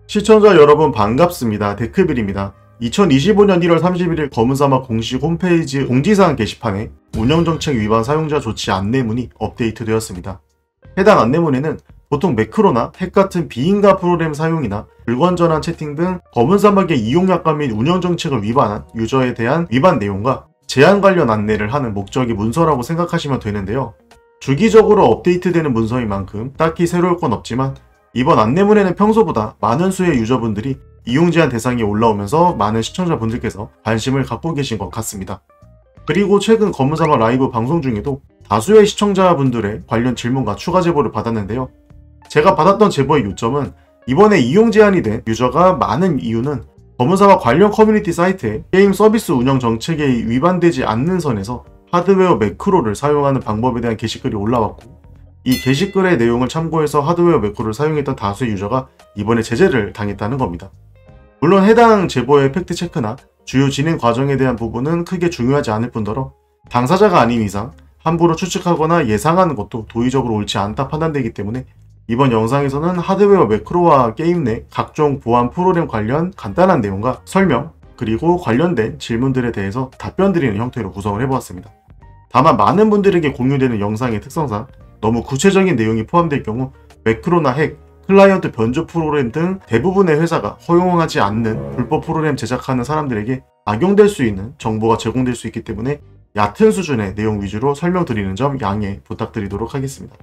시청자 여러분 반갑습니다. 데크빌입니다. 2025년 1월 31일 검은사막 공식 홈페이지 공지사항 게시판에 운영정책 위반 사용자 조치 안내문이 업데이트되었습니다. 해당 안내문에는 보통 매크로나 핵 같은 비인가 프로그램 사용이나 불건전한 채팅 등 검은사막의 이용약관 및 운영정책을 위반한 유저에 대한 위반 내용과 제한 관련 안내를 하는 목적의 문서라고 생각하시면 되는데요. 주기적으로 업데이트되는 문서인 만큼 딱히 새로울 건 없지만 이번 안내문에는 평소보다 많은 수의 유저분들이 이용 제한 대상이 올라오면서 많은 시청자분들께서 관심을 갖고 계신 것 같습니다. 그리고 최근 검은사막 라이브 방송 중에도 다수의 시청자분들의 관련 질문과 추가 제보를 받았는데요. 제가 받았던 제보의 요점은 이번에 이용 제한이 된 유저가 많은 이유는 검은사막 관련 커뮤니티 사이트에 게임 서비스 운영 정책에 위반되지 않는 선에서 하드웨어 매크로를 사용하는 방법에 대한 게시글이 올라왔고, 이 게시글의 내용을 참고해서 하드웨어 매크로를 사용했던 다수의 유저가 이번에 제재를 당했다는 겁니다. 물론 해당 제보의 팩트체크나 주요 진행 과정에 대한 부분은 크게 중요하지 않을 뿐더러 당사자가 아닌 이상 함부로 추측하거나 예상하는 것도 도의적으로 옳지 않다 판단되기 때문에 이번 영상에서는 하드웨어 매크로와 게임 내 각종 보안 프로그램 관련 간단한 내용과 설명, 그리고 관련된 질문들에 대해서 답변드리는 형태로 구성을 해보았습니다. 다만 많은 분들에게 공유되는 영상의 특성상 너무 구체적인 내용이 포함될 경우 매크로나 핵, 클라이언트 변조 프로그램 등 대부분의 회사가 허용하지 않는 불법 프로그램 제작하는 사람들에게 악용될 수 있는 정보가 제공될 수 있기 때문에 얕은 수준의 내용 위주로 설명드리는 점 양해 부탁드리도록 하겠습니다.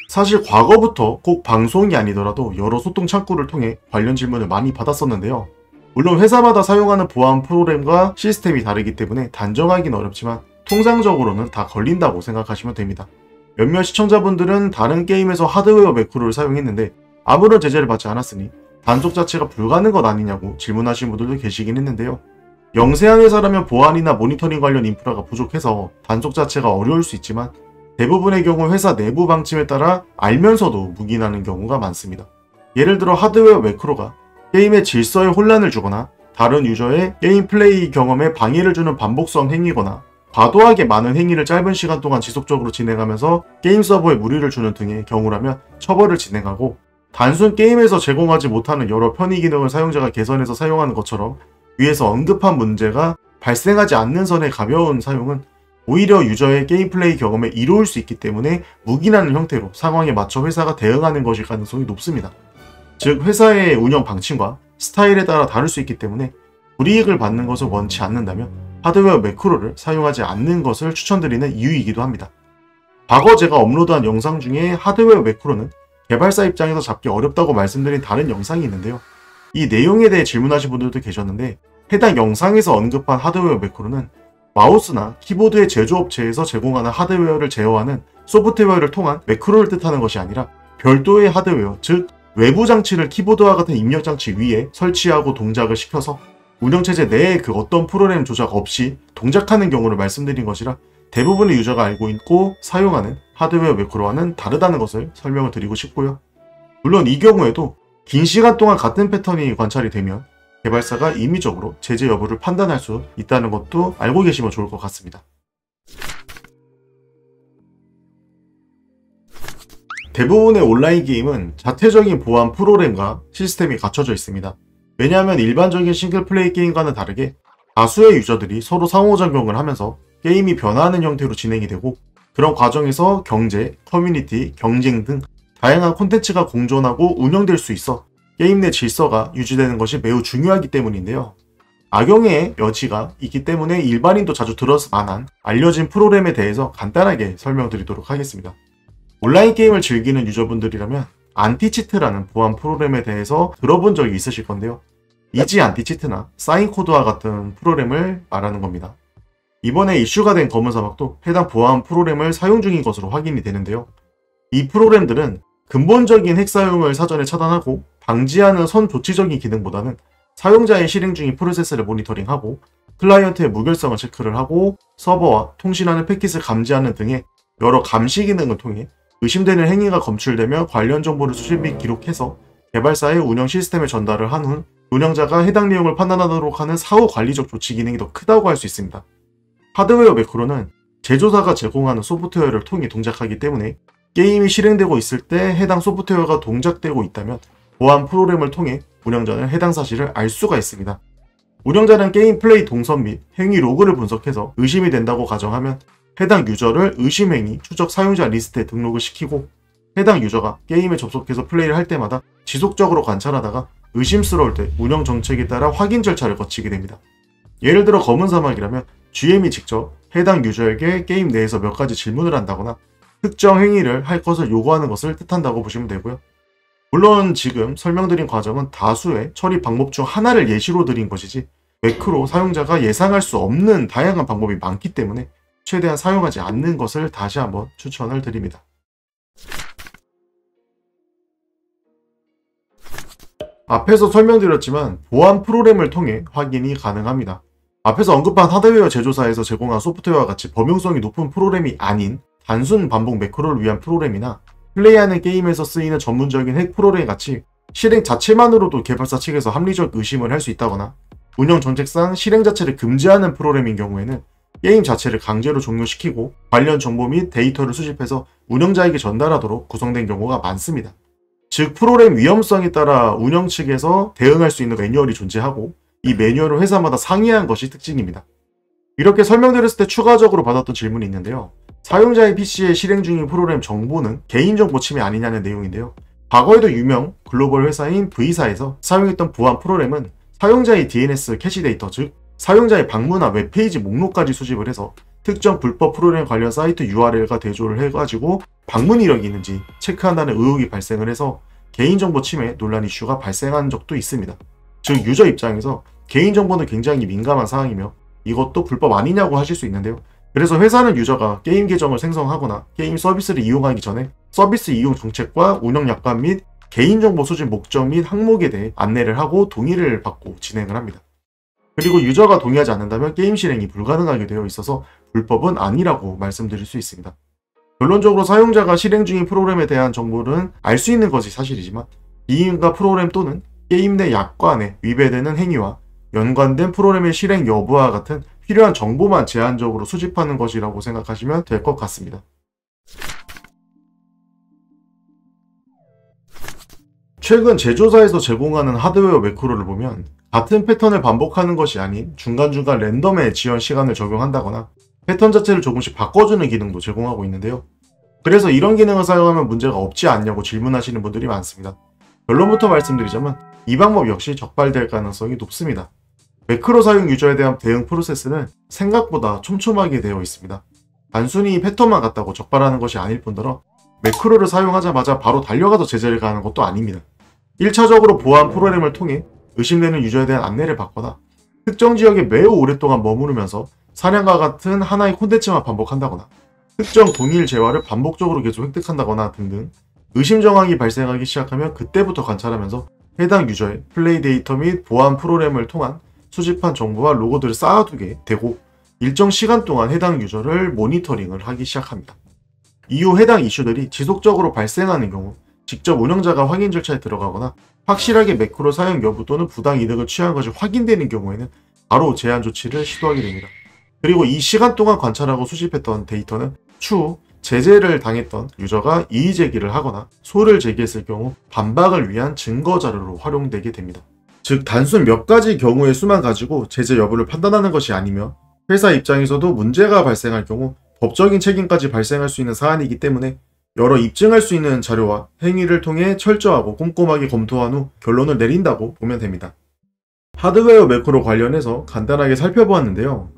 사실 과거부터 꼭 방송이 아니더라도 여러 소통 창구를 통해 관련 질문을 많이 받았었는데요. 물론 회사마다 사용하는 보안 프로그램과 시스템이 다르기 때문에 단정하기는 어렵지만 통상적으로는 다 걸린다고 생각하시면 됩니다. 몇몇 시청자분들은 다른 게임에서 하드웨어 매크로를 사용했는데 아무런 제재를 받지 않았으니 단속 자체가 불가능한 것 아니냐고 질문하신 분들도 계시긴 했는데요. 영세한 회사라면 보안이나 모니터링 관련 인프라가 부족해서 단속 자체가 어려울 수 있지만 대부분의 경우 회사 내부 방침에 따라 알면서도 묵인하는 경우가 많습니다. 예를 들어 하드웨어 매크로가 게임의 질서에 혼란을 주거나 다른 유저의 게임 플레이 경험에 방해를 주는 반복성 행위거나 과도하게 많은 행위를 짧은 시간 동안 지속적으로 진행하면서 게임 서버에 무리를 주는 등의 경우라면 처벌을 진행하고, 단순 게임에서 제공하지 못하는 여러 편의 기능을 사용자가 개선해서 사용하는 것처럼 위에서 언급한 문제가 발생하지 않는 선의 가벼운 사용은 오히려 유저의 게임 플레이 경험에 이로울 수 있기 때문에 묵인하는 형태로 상황에 맞춰 회사가 대응하는 것일 가능성이 높습니다. 즉 회사의 운영 방침과 스타일에 따라 다를 수 있기 때문에 불이익을 받는 것을 원치 않는다면 하드웨어 매크로를 사용하지 않는 것을 추천드리는 이유이기도 합니다. 과거 제가 업로드한 영상 중에 하드웨어 매크로는 개발사 입장에서 잡기 어렵다고 말씀드린 다른 영상이 있는데요. 이 내용에 대해 질문하신 분들도 계셨는데, 해당 영상에서 언급한 하드웨어 매크로는 마우스나 키보드의 제조업체에서 제공하는 하드웨어를 제어하는 소프트웨어를 통한 매크로를 뜻하는 것이 아니라 별도의 하드웨어, 즉 외부 장치를 키보드와 같은 입력 장치 위에 설치하고 동작을 시켜서 운영체제 내에 그 어떤 프로그램 조작 없이 동작하는 경우를 말씀드린 것이라 대부분의 유저가 알고 있고 사용하는 하드웨어 매크로와는 다르다는 것을 설명을 드리고 싶고요. 물론 이 경우에도 긴 시간 동안 같은 패턴이 관찰이 되면 개발사가 임의적으로 제재 여부를 판단할 수 있다는 것도 알고 계시면 좋을 것 같습니다. 대부분의 온라인 게임은 자체적인 보안 프로그램과 시스템이 갖춰져 있습니다. 왜냐하면 일반적인 싱글플레이 게임과는 다르게 다수의 유저들이 서로 상호작용을 하면서 게임이 변화하는 형태로 진행이 되고, 그런 과정에서 경제, 커뮤니티, 경쟁 등 다양한 콘텐츠가 공존하고 운영될 수 있어 게임 내 질서가 유지되는 것이 매우 중요하기 때문인데요. 악용의 여지가 있기 때문에 일반인도 자주 들었을 만한 알려진 프로그램에 대해서 간단하게 설명드리도록 하겠습니다. 온라인 게임을 즐기는 유저분들이라면 안티치트라는 보안 프로그램에 대해서 들어본 적이 있으실 건데요. 이지 안티치트나 사인코드와 같은 프로그램을 말하는 겁니다. 이번에 이슈가 된 검은사막도 해당 보안 프로그램을 사용 중인 것으로 확인이 되는데요. 이 프로그램들은 근본적인 핵 사용을 사전에 차단하고 방지하는 선조치적인 기능보다는 사용자의 실행 중인 프로세스를 모니터링하고 클라이언트의 무결성을 체크를 하고 서버와 통신하는 패킷을 감지하는 등의 여러 감시 기능을 통해 의심되는 행위가 검출되며 관련 정보를 수집 및 기록해서 개발사의 운영 시스템에 전달을 한 후 운영자가 해당 내용을 판단하도록 하는 사후 관리적 조치 기능이 더 크다고 할 수 있습니다. 하드웨어 매크로는 제조사가 제공하는 소프트웨어를 통해 동작하기 때문에 게임이 실행되고 있을 때 해당 소프트웨어가 동작되고 있다면 보안 프로그램을 통해 운영자는 해당 사실을 알 수가 있습니다. 운영자는 게임 플레이 동선 및 행위 로그를 분석해서 의심이 된다고 가정하면 해당 유저를 의심행위 추적 사용자 리스트에 등록을 시키고 해당 유저가 게임에 접속해서 플레이를 할 때마다 지속적으로 관찰하다가 의심스러울 때 운영 정책에 따라 확인 절차를 거치게 됩니다. 예를 들어 검은 사막이라면 GM이 직접 해당 유저에게 게임 내에서 몇 가지 질문을 한다거나 특정 행위를 할 것을 요구하는 것을 뜻한다고 보시면 되고요. 물론 지금 설명드린 과정은 다수의 처리 방법 중 하나를 예시로 드린 것이지 매크로 사용자가 예상할 수 없는 다양한 방법이 많기 때문에 최대한 사용하지 않는 것을 다시 한번 추천을 드립니다. 앞에서 설명드렸지만 보안 프로그램을 통해 확인이 가능합니다. 앞에서 언급한 하드웨어 제조사에서 제공한 소프트웨어와 같이 범용성이 높은 프로그램이 아닌 단순 반복 매크로를 위한 프로그램이나 플레이하는 게임에서 쓰이는 전문적인 핵 프로그램 같이 실행 자체만으로도 개발사 측에서 합리적 의심을 할 수 있다거나 운영 정책상 실행 자체를 금지하는 프로그램인 경우에는 게임 자체를 강제로 종료시키고 관련 정보 및 데이터를 수집해서 운영자에게 전달하도록 구성된 경우가 많습니다. 즉 프로그램 위험성에 따라 운영 측에서 대응할 수 있는 매뉴얼이 존재하고 이 매뉴얼을 회사마다 상이한 것이 특징입니다. 이렇게 설명드렸을 때 추가적으로 받았던 질문이 있는데요. 사용자의 PC에 실행 중인 프로그램 정보는 개인정보 침해 아니냐는 내용인데요. 과거에도 유명 글로벌 회사인 V사에서 사용했던 보안 프로그램은 사용자의 DNS 캐시 데이터, 즉 사용자의 방문화 웹페이지 목록까지 수집을 해서 특정 불법 프로그램 관련 사이트 URL과 대조를 해가지고 방문 이력이 있는지 체크한다는 의혹이 발생을 해서 개인정보 침해 논란 이슈가 발생한 적도 있습니다. 즉 유저 입장에서 개인정보는 굉장히 민감한 사항이며 이것도 불법 아니냐고 하실 수 있는데요. 그래서 회사는 유저가 게임 계정을 생성하거나 게임 서비스를 이용하기 전에 서비스 이용 정책과 운영 약관 및 개인정보 수집 목적 및 항목에 대해 안내를 하고 동의를 받고 진행을 합니다. 그리고 유저가 동의하지 않는다면 게임 실행이 불가능하게 되어 있어서 불법은 아니라고 말씀드릴 수 있습니다. 결론적으로 사용자가 실행 중인 프로그램에 대한 정보는 알 수 있는 것이 사실이지만 비인가 프로그램 또는 게임 내 약관에 위배되는 행위와 연관된 프로그램의 실행 여부와 같은 필요한 정보만 제한적으로 수집하는 것이라고 생각하시면 될 것 같습니다. 최근 제조사에서 제공하는 하드웨어 매크로를 보면 같은 패턴을 반복하는 것이 아닌 중간중간 랜덤의 지연 시간을 적용한다거나 패턴 자체를 조금씩 바꿔주는 기능도 제공하고 있는데요. 그래서 이런 기능을 사용하면 문제가 없지 않냐고 질문하시는 분들이 많습니다. 결론부터 말씀드리자면 이 방법 역시 적발될 가능성이 높습니다. 매크로 사용 유저에 대한 대응 프로세스는 생각보다 촘촘하게 되어 있습니다. 단순히 패턴만 같다고 적발하는 것이 아닐 뿐더러 매크로를 사용하자마자 바로 달려가서 제재를 가하는 것도 아닙니다. 1차적으로 보안 프로그램을 통해 의심되는 유저에 대한 안내를 받거나 특정 지역에 매우 오랫동안 머무르면서 사냥과 같은 하나의 콘텐츠만 반복한다거나 특정 동일 재화를 반복적으로 계속 획득한다거나 등등 의심 정황이 발생하기 시작하면 그때부터 관찰하면서 해당 유저의 플레이 데이터 및 보안 프로그램을 통한 수집한 정보와 로고들을 쌓아두게 되고 일정 시간 동안 해당 유저를 모니터링을 하기 시작합니다. 이후 해당 이슈들이 지속적으로 발생하는 경우 직접 운영자가 확인 절차에 들어가거나 확실하게 매크로 사용 여부 또는 부당 이득을 취한 것이 확인되는 경우에는 바로 제한 조치를 시도하게 됩니다. 그리고 이 시간 동안 관찰하고 수집했던 데이터는 추후 제재를 당했던 유저가 이의 제기를 하거나 소를 제기했을 경우 반박을 위한 증거 자료로 활용되게 됩니다. 즉 단순 몇 가지 경우의 수만 가지고 제재 여부를 판단하는 것이 아니며 회사 입장에서도 문제가 발생할 경우 법적인 책임까지 발생할 수 있는 사안이기 때문에 여러 입증할 수 있는 자료와 행위를 통해 철저하고 꼼꼼하게 검토한 후 결론을 내린다고 보면 됩니다. 하드웨어 매크로 관련해서 간단하게 살펴보았는데요.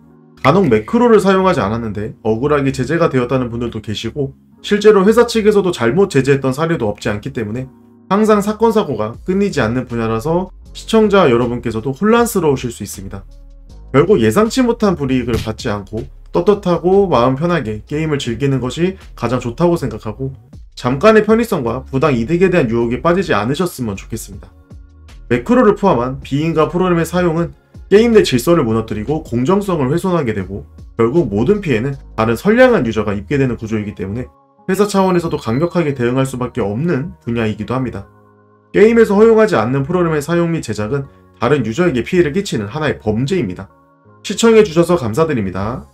간혹 매크로를 사용하지 않았는데 억울하게 제재가 되었다는 분들도 계시고 실제로 회사 측에서도 잘못 제재했던 사례도 없지 않기 때문에 항상 사건 사고가 끊이지 않는 분야라서 시청자 여러분께서도 혼란스러우실 수 있습니다. 결국 예상치 못한 불이익을 받지 않고 떳떳하고 마음 편하게 게임을 즐기는 것이 가장 좋다고 생각하고 잠깐의 편의성과 부당 이득에 대한 유혹에 빠지지 않으셨으면 좋겠습니다. 매크로를 포함한 비인가 프로그램의 사용은 게임 내 질서를 무너뜨리고 공정성을 훼손하게 되고 결국 모든 피해는 다른 선량한 유저가 입게 되는 구조이기 때문에 회사 차원에서도 강력하게 대응할 수밖에 없는 분야이기도 합니다. 게임에서 허용하지 않는 프로그램의 사용 및 제작은 다른 유저에게 피해를 끼치는 하나의 범죄입니다. 시청해주셔서 감사드립니다.